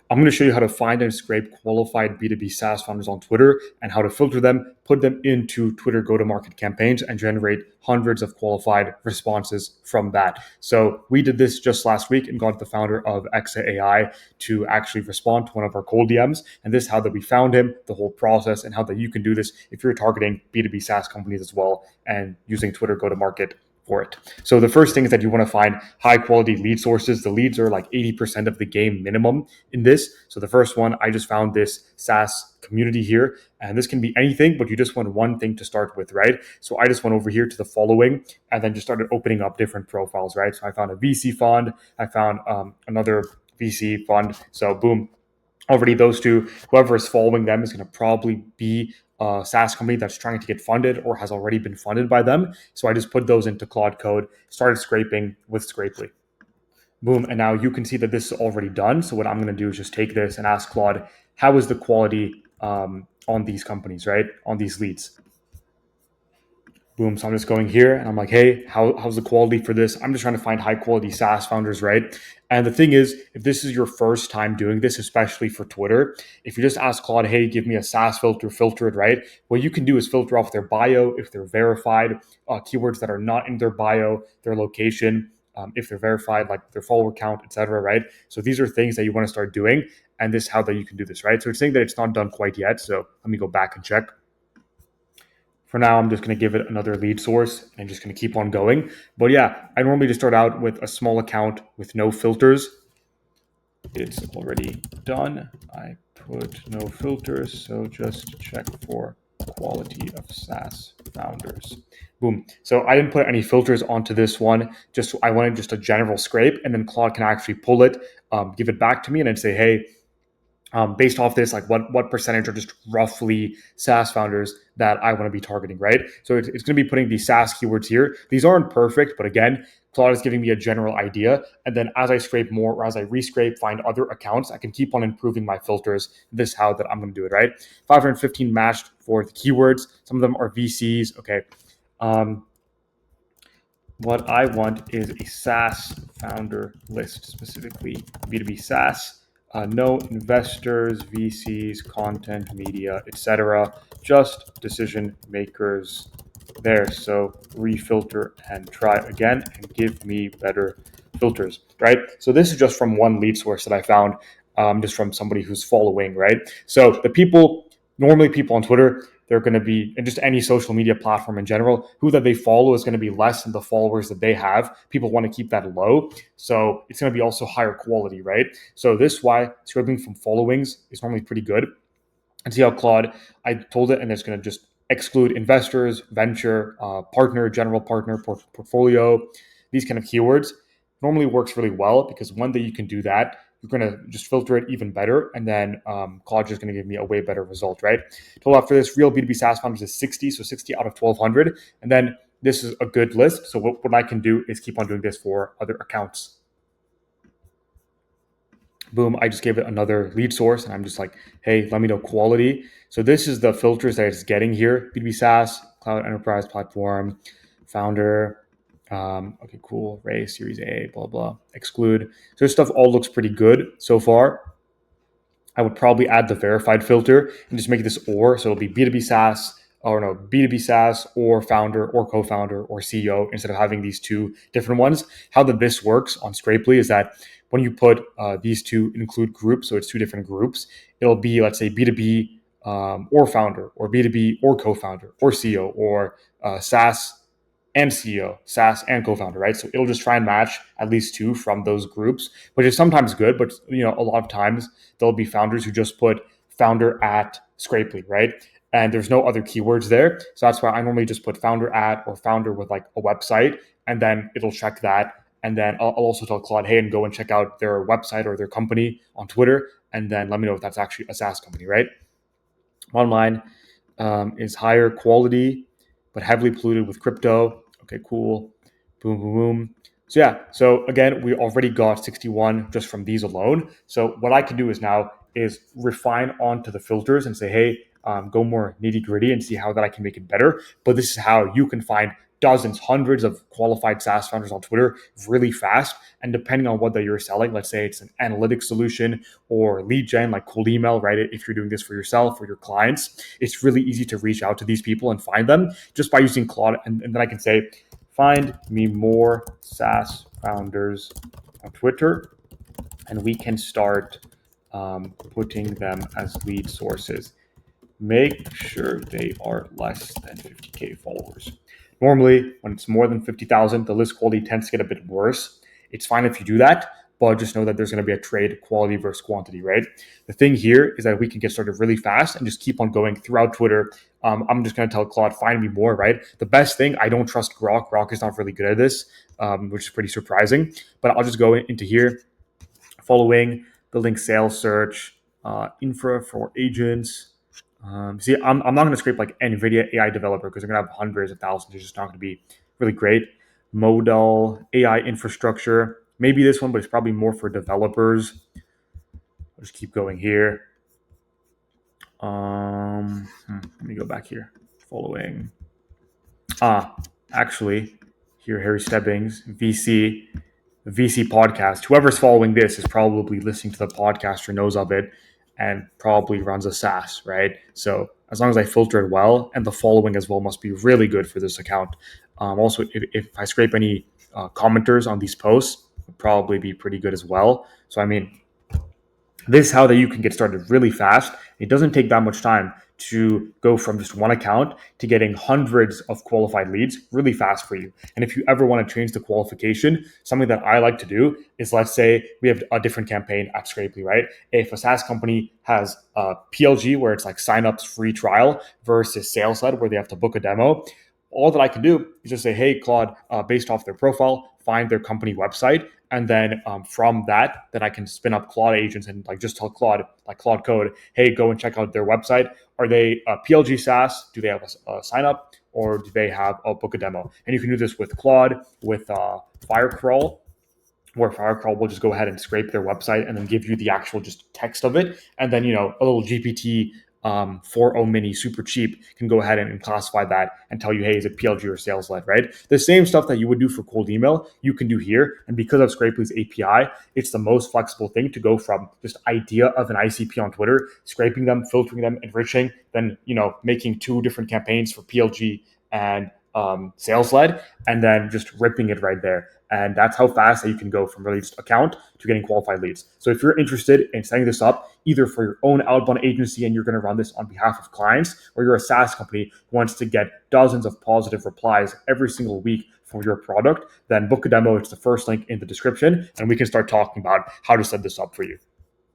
I'm going to show you how to find and scrape qualified B2B SaaS founders on Twitter and how to filter them, put them into Twitter go-to-market campaigns, and generate hundreds of qualified responses from that. So we did this just last week and got the founder of XAI to actually respond to one of our cold DMs. And this is how that we found him, the whole process, and how that you can do this if you're targeting B2B SaaS companies as well and using Twitter go-to-market for it. So the first thing is that you want to find high quality lead sources. The leads are like 80% of the game minimum in this. So the first one, I just found this SaaS community here, and this can be anything, but you just want one thing to start with, right? So I just went over here to the following and then just started opening up different profiles, right? So I found a VC fund, I found another VC fund. So boom, already those two, whoever is following them is going to probably be a SaaS company that's trying to get funded or has already been funded by them. So I just put those into Claude Code, started scraping with Scrapely. Boom. And now you can see that this is already done. So what I'm going to do is just take this and ask Claude, how is the quality on these companies, right? On these leads. Boom. So I'm just going here and I'm like, hey, how's the quality for this? I'm just trying to find high quality SaaS founders, right? And the thing is, if this is your first time doing this, especially for Twitter, if you just ask Claude, hey, give me a SaaS filter it, right? What you can do is filter off their bio, if they're verified, keywords that are not in their bio, their location, if they're verified, like their follower count, etc., right? So these are things that you want to start doing. And this is how that you can do this, right? So it's saying that it's not done quite yet. So let me go back and check. For now, I'm just going to give it another lead source and just going to keep on going. But yeah, I normally just start out with a small account with no filters. It's already done. I put no filters, so just check for quality of SaaS founders. Boom. So I didn't put any filters onto this one. Just I wanted just a general scrape, and then Claude can actually pull it, give it back to me, and then say, hey, based off this, like what percentage are just roughly SaaS founders that I want to be targeting, right? So it's going to be putting these SaaS keywords here. These aren't perfect, but again, Claude is giving me a general idea. And then as I scrape more or as I rescrape, find other accounts, I can keep on improving my filters. This is how that I'm going to do it, right? 515 matched for the keywords. Some of them are VCs. Okay. What I want is a SaaS founder list, specifically B2B SaaS. No investors, VCs, content, media, etc. Just decision makers there. So refilter and try again and give me better filters, right? So this is just from one lead source that I found, just from somebody who's following, right? So the people, normally people on Twitter, they're going to be, and just any social media platform in general, who that they follow is going to be less than the followers that they have. People want to keep that low. So it's going to be also higher quality, right? So this is why scraping from followings is normally pretty good. And see how Claude, I told it, and it's going to just exclude investors, venture, partner, general partner, portfolio, these kind of keywords. Normally works really well because one day you can do that, you're going to just filter it even better. And then Claude is going to give me a way better result, right? Total after this, real B2B SaaS founders is 60. So 60 out of 1,200. And then this is a good list. So what I can do is keep on doing this for other accounts. Boom, I just gave it another lead source and I'm just like, hey, let me know quality. So this is the filters that it's getting here. B2B SaaS, cloud enterprise platform, founder. Okay, cool. Race, Series A, blah, blah. Exclude. So this stuff all looks pretty good so far. I would probably add the verified filter and just make this or. So it'll be B2B SaaS, or no, B2B SaaS or founder or co-founder or CEO instead of having these two different ones. How this works on Scrapely is that when you put these two include groups, so it's two different groups, it'll be, let's say, B2B or founder or B2B or co-founder or CEO or SaaS and CEO, SaaS and co-founder, right? So it'll just try and match at least two from those groups, which is sometimes good, but a lot of times there'll be founders who just put founder at Scrapely, right? And there's no other keywords there. So that's why I normally just put founder at or founder with like a website, and then it'll check that. And then I'll also tell Claude, hey, and go and check out their website or their company on Twitter. And then let me know if that's actually a SaaS company, right? Online is higher quality, but heavily polluted with crypto. Okay, cool. Boom, boom, boom. So yeah, so again, we already got 61 just from these alone. So what I can do is now is refine onto the filters and say, hey, go more nitty gritty and see how that I can make it better. But this is how you can find dozens, hundreds of qualified SaaS founders on Twitter really fast. And depending on what that you're selling, let's say it's an analytics solution or lead gen like cold email, right? If you're doing this for yourself or your clients, it's really easy to reach out to these people and find them just by using Claude. And then I can say, find me more SaaS founders on Twitter, and we can start putting them as lead sources. Make sure they are less than 50K followers. Normally, when it's more than 50,000, the list quality tends to get a bit worse. It's fine if you do that, but just know that there's going to be a trade quality versus quantity, right? The thing here is that we can get started really fast and just keep on going throughout Twitter. I'm just going to tell Claude, find me more, right? The best thing, I don't trust Grok. Grok is not really good at this, which is pretty surprising. But I'll just go into here, following, building sales search, infra for agents. See, I'm not going to scrape like NVIDIA AI developer because they're going to have hundreds of thousands. It's just not going to be really great. Modal AI infrastructure. Maybe this one, but it's probably more for developers. I'll just keep going here. Let me go back here. Following. Actually, here, Harry Stebbings, VC podcast. Whoever's following this is probably listening to the podcast or knows of it and probably runs a SaaS, right? So as long as I filter it well, and the following as well must be really good for this account. Also, if I scrape any commenters on these posts, would probably be pretty good as well. So I mean, this is how that you can get started really fast. It doesn't take that much time to go from just one account to getting hundreds of qualified leads really fast for you. And if you ever want to change the qualification, something that I like to do is, let's say we have a different campaign at Scrapely, right? If a SaaS company has a PLG where it's like signups free trial versus sales led where they have to book a demo, all that I can do is just say, hey, Claude, based off their profile, find their company website. And then from that, then I can spin up Claude agents and like just tell Claude, like Claude Code, hey, go and check out their website. Are they PLG SaaS? Do they have a sign up, or do they have a book a demo? And you can do this with Claude, with Firecrawl, where Firecrawl will just go ahead and scrape their website and then give you the actual just text of it. And then, a little GPT 4.0 mini super cheap can go ahead and classify that and tell you, hey, is it PLG or sales led, right? The same stuff that you would do for cold email, you can do here. And because of Scrapely's API, it's the most flexible thing to go from just idea of an ICP on Twitter, scraping them, filtering them, enriching, then, making 2 different campaigns for PLG and sales led, and then just ripping it right there. And that's how fast that you can go from really just account to getting qualified leads. So if you're interested in setting this up, either for your own outbound agency and you're going to run this on behalf of clients, or you're a SaaS company who wants to get dozens of positive replies every single week for your product, then book a demo. It's the first link in the description, and we can start talking about how to set this up for you.